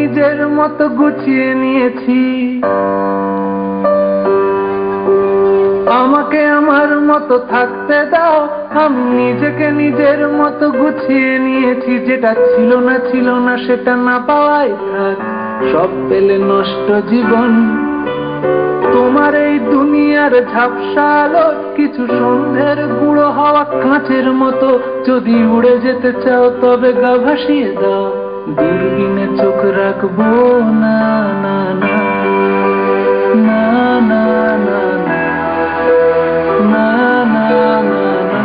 নিজের মতো গুছিয়ে নিয়েছি, আমাকে আমার মতো থাকতে দাও, আমি নিজেকে নিজের মতো গুছিয়ে নিয়েছি। যেটা ছিল না সেটা না পাওয়াই থাক, সব পেলে নষ্ট জীবন। তোমার এই দুনিয়ার ঝাপসা আলো কিছু সন্ধ্যের গুঁড়ো হাওয়া কাঁচের মতো, যদি উড়ে যেতে চাও তবে গা ভাসিয়ে দাও, দূরবীনে চোখ রাখবো না না না না না না না না না না।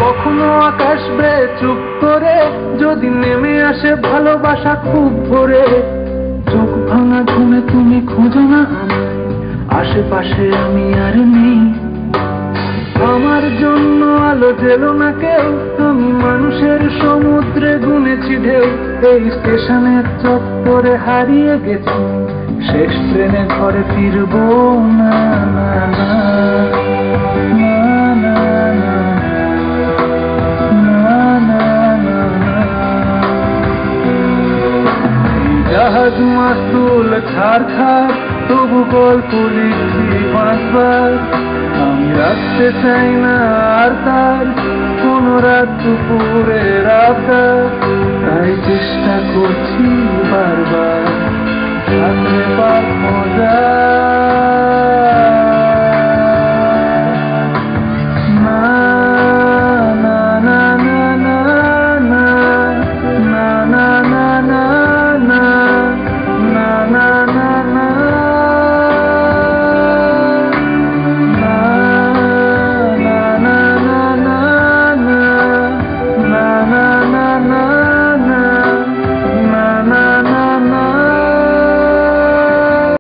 কখনো আকাশ বেয়ে চুপ করে যদি নেমে আসে ভালোবাসা খুব ভোরে, চোখ ভাঙা ঘুমে তুমি খোঁজো না আমায়, আশেপাশে আমি আর নেই। আমার জন্য আলো জেলো না কেউ, আমি মানুষের সমুদ্রে গুনেছি ঢেউ। এই স্টেশনের চত্বরে হারিয়ে গেছি, শেষ ট্রেনে ঘরে ফিরবো না না না না না না না না না। জাহাজ মাস্তুল ছাড়খাড়, তবু গল্প লিখছি পাঁচবার। আমি রাখতে চাই না আর তার কোনো রাত দুপুরের আবদার, তাই চেষ্টা করছি বারবার, থাকতে পার মজা।